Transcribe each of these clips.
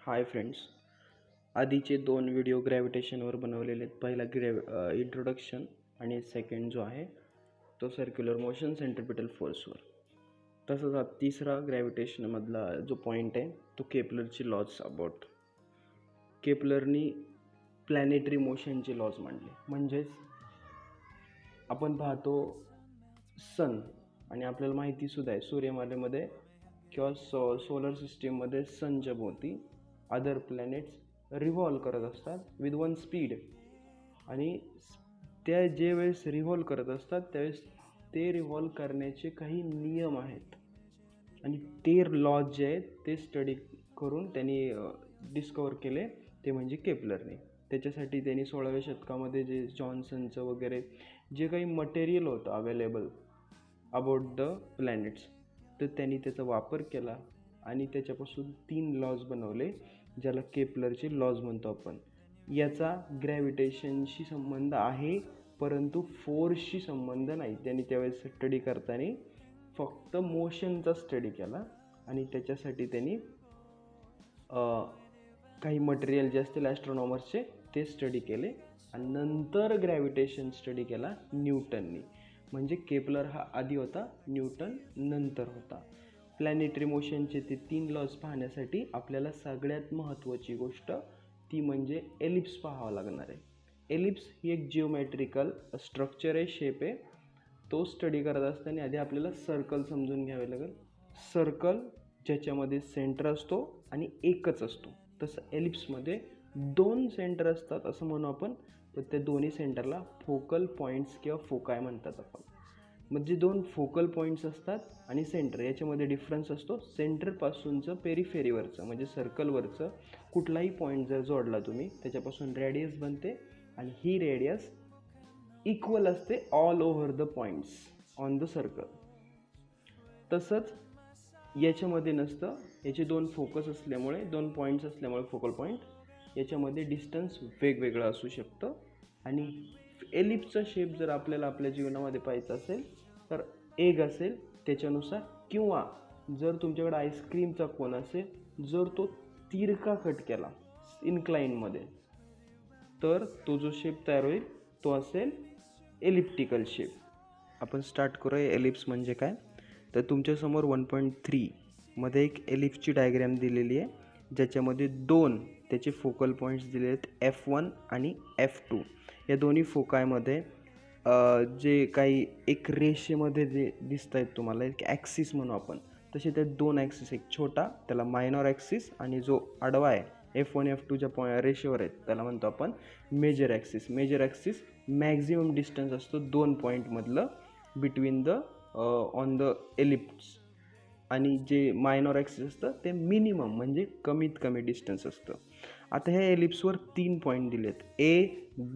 Hi friends, आधीचे दोन video ग्रॅव्हिटेशनवर बनवलेले आहेत. पहिला इंट्रोडक्शन आणि सेकंड जो आहे तो सर्क्युलर मोशन सेंट्रिपिटल फोर्सवर. तसंच हा तिसरा ग्रॅव्हिटेशनमधला जो पॉईंट आहे तो केपलरची लॉज अबाउट. केपलरनी प्लॅनेटरी मोशनचे लॉज मांडले. म्हणजेच आपण पाहतो सन, आणि आपल्याला माहितीसुद्धा आहे सूर्यमालेमध्ये किंवा सोलर सिस्टीममध्ये सनच्या भोवती अदर प्लॅनेट्स रिव्हॉल्व करत असतात विथ वन स्पीड. आणि त्या जे वेळेस रिव्हॉल्व करत असतात त्यावेळेस ते रिव्हॉल्व करण्याचे काही नियम आहेत, आणि ते लॉज जे आहेत ते स्टडी करून त्यांनी डिस्कवर केले, ते म्हणजे केपलरने. त्याच्यासाठी त्यांनी 16व्या शतकामध्ये जे जॉन्सनचं वगैरे जे काही मटेरियल होतं अवेलेबल अबाउट द प्लॅनेट्स, तर त्यांनी त्याचा वापर केला आणि त्याच्यापासून 3 लॉज बनवले, ज्याला केपलरचे लॉज म्हणतो आपण. याचा ग्रॅव्हिटेशनशी संबंध आहे, परंतु फोर्सशी संबंध नाही. त्यांनी त्यावेळेस स्टडी करताना फक्त मोशनचा स्टडी केला, आणि त्याच्यासाठी त्यांनी काही मटेरियल जे असतील ॲस्ट्रॉनॉमर्सचे ते स्टडी केले, आणि नंतर ग्रॅव्हिटेशन स्टडी केला न्यूटननी. म्हणजे केपलर हा आधी होता, न्यूटन नंतर होता. प्लॅनेटरी मोशनचे ते 3 लॉज पाहण्यासाठी आपल्याला सगळ्यात महत्त्वाची गोष्ट ती म्हणजे एलिप्स पाहावा लागणार आहे. एलिप्स ही एक जिओमेट्रिकल स्ट्रक्चर आहे, शेप आहे. तो स्टडी करत असताना आधी आपल्याला सर्कल समजून घ्यावे लागेल. सर्कल ज्याच्यामध्ये सेंटर असतो आणि एकच असतो, तसं एलिप्समध्ये 2 सेंटर असतात असं म्हणू आपण. तर त्या दोन्ही सेंटरला फोकल पॉईंट्स किंवा फोकाय म्हणतात आपण. म्हणजे 2 फोकल पॉईंट्स असतात आणि सेंटर, याच्यामध्ये डिफरन्स असतो. सेंटरपासूनचं पेरिफेरीवरचं म्हणजे सर्कलवरचं कुठलाही पॉईंट जर जोडला तुम्ही, त्याच्यापासून रेडियस बनते, आणि ही रेडियस इक्वल असते all over the points on the circle. तसंच याच्यामध्ये नसतं. याचे 2 फोकस असल्यामुळे, 2 पॉईंट्स असल्यामुळे फोकल पॉईंट, याच्यामध्ये डिस्टन्स वेगवेगळं असू शकतं. आणि एलिप्सचा शेप जर आपल्याला आपल्या जीवनामध्ये पाहायचा असेल तर एग असेल त्याच्यानुसार, किंवा जर तुमच्याकडे आईस्क्रीमचा कोन असेल, जर तो तिरका कट केला इन्क्लाइनमध्ये, तर तो जो शेप तयार होईल तो असेल एलिप्टिकल शेप. आपण स्टार्ट करूया. एलिप्स म्हणजे काय, तर तुमच्यासमोर 1.3 मध्ये एक एलिप्सची डायग्रॅम दिलेली आहे, ज्याच्यामध्ये 2 त्याचे फोकल पॉईंट्स दिले आहेत, F1 आणि F2. या दोन्ही फोकायमध्ये जे काही एक रेषेमध्ये जे दिसत आहेत तुम्हाला, एक ॲक्सिस म्हणू आपण, तसे त्या 2 ॲक्सिस, एक छोटा त्याला मायनॉर ॲक्सिस, आणि जो आडवा आहे F1 F2च्या रेषेवर आहेत त्याला म्हणतो आपण major axis. Major axis maximum distance असतो 2 पॉईंटमधलं between the on the ellipse, आणि जे मायनॉर ॲक्सिस असतं ते मिनिमम म्हणजे कमीत कमी डिस्टन्स असतं. आता ह्या एलिप्सवर 3 पॉईंट दिलेत, A,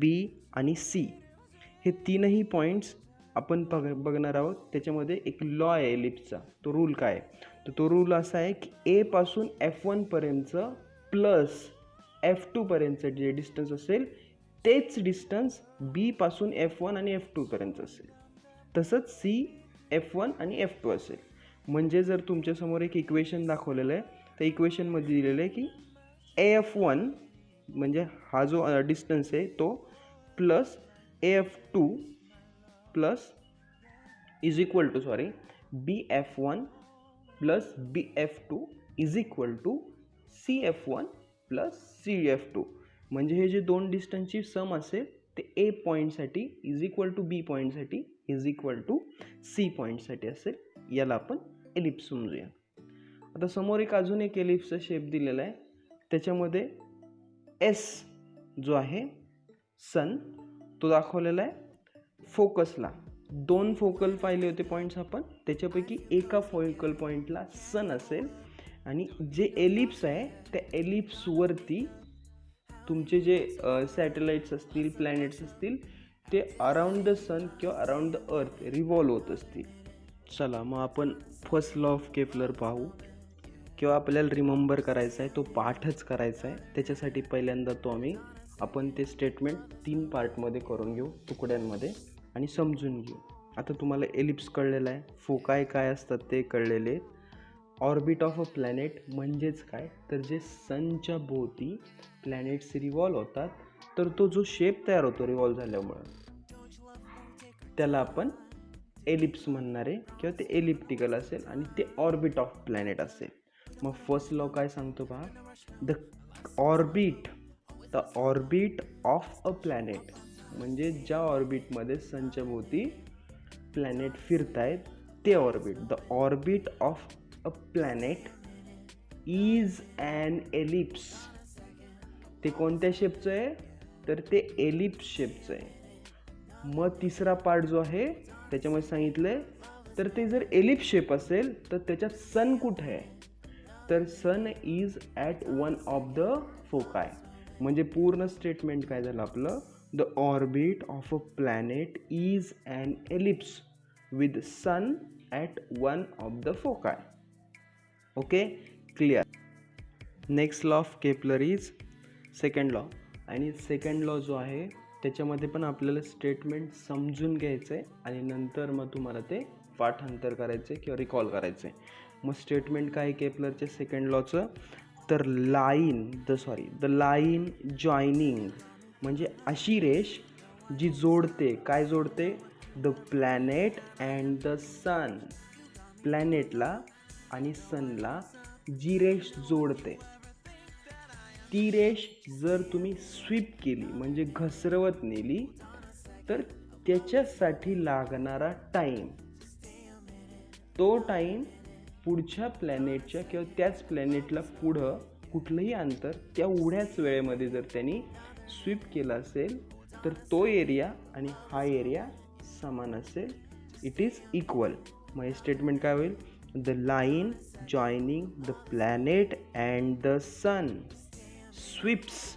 B आणि C. हे 3ही पॉईंट्स आपण बघणार आहोत. त्याच्यामध्ये एक लॉ आहे एलिप्सचा. तो रूल काय आहे, तर तो रूल असा आहे की A पासून F1 पर्यंतचं प्लस F2 पर्यंतचं जे डिस्टन्स असेल तेच डिस्टन्स B पासून F1 आणि F2 पर्यंत असेल. तसंच C F1 आणि F2 असेल. म्हणजे जर तुमच्यासमोर एक इक्वेशन दाखवलेलं आहे, त्या इक्वेशनमध्ये दिलेलं आहे की AF1 म्हणजे हा जो डिस्टन्स आहे तो plus AF2 plus is equal to BF1 plus BF2 is equal to CF1 plus CF2. म्हणजे हे जे 2 डिस्टन्सची सम असेल ते A पॉईंटसाठी इज इक्वल टू B पॉईंटसाठी इज इक्वल टू C पॉईंटसाठी असेल. याला आपण एलिप्स समजूया. आता समोर अजून एक एलिप्सचा शेप दिलेला आहे. त्याच्यामध्ये S जो आहे सन तो दाखवलेला आहे फोकसला. 2 फोकल पाहिले होते पॉईंट्स आपण, त्याच्यापैकी एका फोकल पॉईंटला सन असेल, आणि जे एलिप्स आहे त्या एलिप्सवरती तुमचे जे सॅटेलाइट्स असतील, प्लॅनेट्स असतील, ते अराउंड द सन किंवा अराउंड द अर्थ रिव्हॉल्व होत असतील. चला मग आपण फर्स्ट लॉ ऑफ केपलर पाहू, किंवा आपल्याला रिमेंबर करायचा आहे, तो पाठच करायचा आहे. त्याच्यासाठी पहिल्यांदा आपण ते स्टेटमेंट 3 पार्टमध्ये करून घेऊ, तुकड्यांमध्ये, आणि समजून घेऊ. आता तुम्हाला एलिप्स कळलेला आहे, फोकाय काय असतात ते कळलेले. ऑर्बिट ऑफ अ प्लॅनेट म्हणजेच काय, तर जे सनच्या भोवती प्लॅनेट्स रिव्हॉल्व होतात, तर तो जो शेप तयार होतो रिव्हॉल्व झाल्यामुळं त्याला आपण एलिप्स म्हणणार आहे, किंवा ते एलिप्टिकल असेल आणि ते ऑर्बिट ऑफ प्लॅनेट असेल. मग फर्स्ट लॉ काय सांगतो पहा, the orbit of a planet, म्हणजे ज्या ऑर्बिटमध्ये सनच्या भोवती प्लॅनेट फिरतायत ते orbit. The orbit of a planet is an ellipse. ते कोणत्या शेपचं आहे, तर ते एलिप्स शेपचं आहे. मग तिसरा पार्ट जो आहे त्याच्यामध्ये सांगितलंय, तर ते जर एलिप्स शेप असेल तर त्याच्यात सन कुठे आहे, तर sun is at one of the foci. म्हणजे पूर्ण स्टेटमेंट काय झालं आपलं, the orbit of a planet is an ellipse with sun at one of the foci. Okay, clear. Next law of Kepler is second law. आणि second law जो आहे त्याच्यामध्ये पण आपल्याला स्टेटमेंट समजून घ्यायचं आहे आणि नंतर मग तुम्हाला ते पाठांतर करायचं आहे किंवा रिकॉल करायचं आहे. मग स्टेटमेंट काय आहे केपलरच्या सेकंड लॉचं, तर द लाईन जॉईनिंग, म्हणजे अशी रेष जी जोडते, काय जोडते, the planet and the sun. प्लॅनेटला आणि सनला जी रेष जोडते, ती रेष जर तुम्ही स्वीप केली म्हणजे घसरवत नेली, तर त्याच्यासाठी लागणारा टाईम, तो टाईम पुढच्या प्लॅनेटच्या किंवा त्याच प्लॅनेटला पुढं कुठलंही अंतर तेवढ्याच वेळेमध्ये जर त्यांनी स्वीप केला असेल तर तो एरिया आणि हा एरिया समान असेल, इट इज इक्वल. मग हे स्टेटमेंट काय होईल, the line joining the planet and the sun sweeps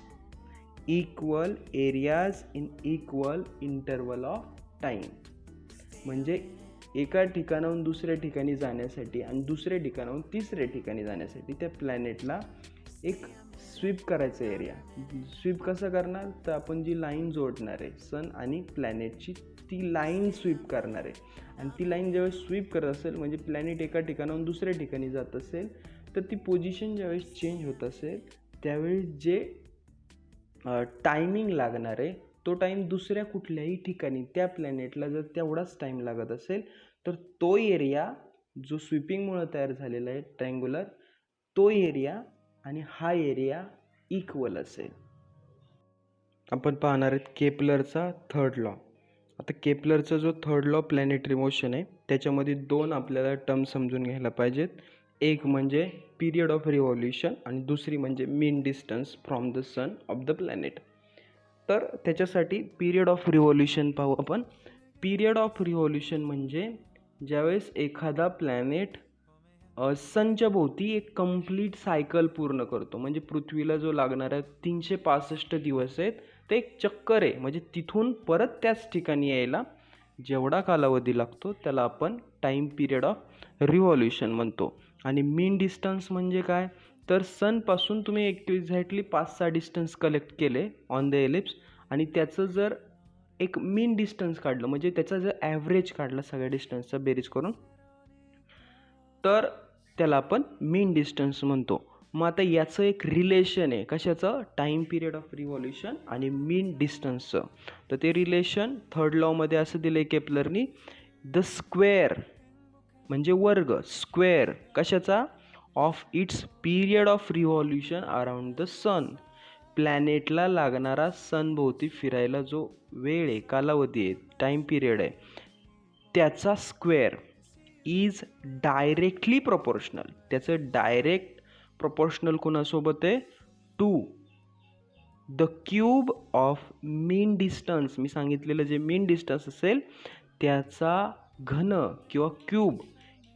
equal areas in equal interval of time. म्हणजे एका ठिकाणाहून दुसऱ्या ठिकाणी जाण्यासाठी आणि दुसऱ्या ठिकाणाहून तिसऱ्या ठिकाणी जाण्यासाठी त्या प्लॅनेटला एक स्वीप करायचा एरिया. स्वीप कसं करणार, तर आपण जी लाईन जोडणार आहे सन आणि प्लॅनेटची, ती लाईन स्वीप करणार आहे. आणि ती लाईन ज्यावेळेस स्वीप करत असेल, म्हणजे प्लॅनेट एका ठिकाणाहून दुसऱ्या ठिकाणी जात असेल, तर ती पोझिशन ज्यावेळेस चेंज होत असेल त्यावेळी जे टायमिंग लागणार आहे तो टाईम दुसऱ्या कुठल्याही ठिकाणी त्या प्लॅनेटला जर तेवढाच टाईम लागत असेल, तर तो एरिया जो स्वीपिंगमुळे तयार झालेला आहे ट्रायंग्युलर, तो एरिया आणि हा एरिया इक्वल असेल. आपण पाहणार आहेत केपलरचा थर्ड लॉ. आता केपलरचा जो थर्ड लॉ प्लॅनेटरी मोशन आहे त्याच्यामध्ये दोन आपल्याला टर्म समजून घ्यायला पाहिजेत. एक म्हणजे पिरियड ऑफ रिव्हॉल्युशन आणि दुसरी म्हणजे mean distance from the sun of the planet. तर त्याच्यासाठी पिरियड ऑफ रिव्हॉल्युशन पाहू आपण. पिरियड ऑफ रिव्हॉल्युशन म्हणजे ज्यावेळेस एखादा प्लॅनेट सनच्या भोवती एक कंप्लीट सायकल पूर्ण करतो, म्हणजे पृथ्वीला जो लागणारा 365 दिवस आहेत ते एक चक्कर आहे, म्हणजे तिथून परत त्याच ठिकाणी यायला जेवढा कालावधी लागतो त्याला आपण टाईम पिरियड ऑफ रिव्हॉल्युशन म्हणतो. आणि मीन डिस्टन्स म्हणजे काय, तर सनपासून तुम्ही एक्झॅक्टली 5-6 डिस्टन्स कलेक्ट केले ऑन द एलिप्स आणि त्याचं जर एक मीन डिस्टन्स काढलं, म्हणजे त्याचा जर ॲव्हरेज काढला सगळ्या डिस्टन्सचा बेरीज करून, तर त्याला आपण मीन डिस्टन्स म्हणतो. मग आता याचं एक रिलेशन आहे, कशाचं, टाईम पिरियड ऑफ रिव्हॉल्युशन आणि मीन डिस्टन्सचं. तर ते रिलेशन थर्ड लॉमध्ये असं दिलं आहे केपलरनी, द स्क्वेअर म्हणजे वर्ग, स्क्वेअर कशाचा, of its period of revolution around the sun. प्लॅनेटला लागणारा सनभोवती फिरायला जो वेळ आहे, कालावधी आहे, टाईम पिरियड आहे, त्याचा स्क्वेअर इज डायरेक्टली प्रोपोर्शनल. त्याचं डायरेक्ट प्रोपोर्शनल कोणासोबत आहे, to the cube of mean distance. मी सांगितलेलं जे मीन डिस्टन्स असेल त्याचा घन किंवा क्यूब,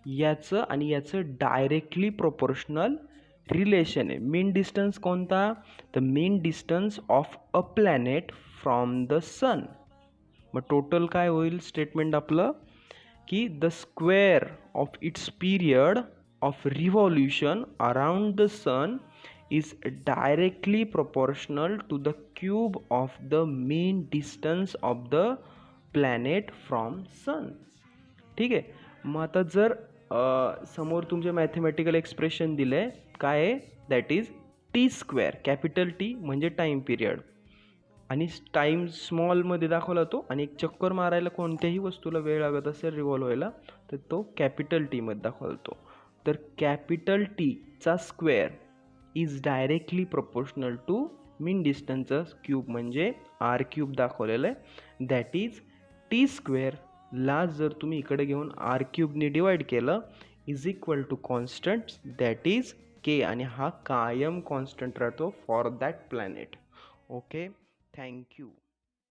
याचं आणि याचं डायरेक्टली प्रोपोर्शनल रिलेशन आहे. मीन डिस्टन्स कोणता, the mean distance of a planet from the sun. मग टोटल काय होईल स्टेटमेंट आपलं, की the square of its period of revolution around the sun is directly proportional to the cube of the mean distance of the planet from sun. ठीक आहे. मग आता जर समोर तुमचे मॅथमॅटिकल एक्सप्रेशन दिलं आहे, काय आहे, that is T². Capital T म्हणजे टाईम पिरियड, आणि टाईम स्मॉलमध्ये दाखवला तो, आणि एक चक्कर मारायला कोणत्याही वस्तूला वेळ लागत असेल रिव्हॉल्व व्हायला तर तो कॅपिटल Tमध्ये दाखवला तो. तर कॅपिटल Tचा square is directly proportional to mean डिस्टन्सचा क्यूब म्हणजे R³ दाखवलेलं आहे. दॅट इज T² ला जर तुम्ही इकडे घेऊन R³ डिवाइड केलं is equal to constant that is K, आणि हा कायम कॉन्स्टंट राहतो for that planet. Okay, thank you.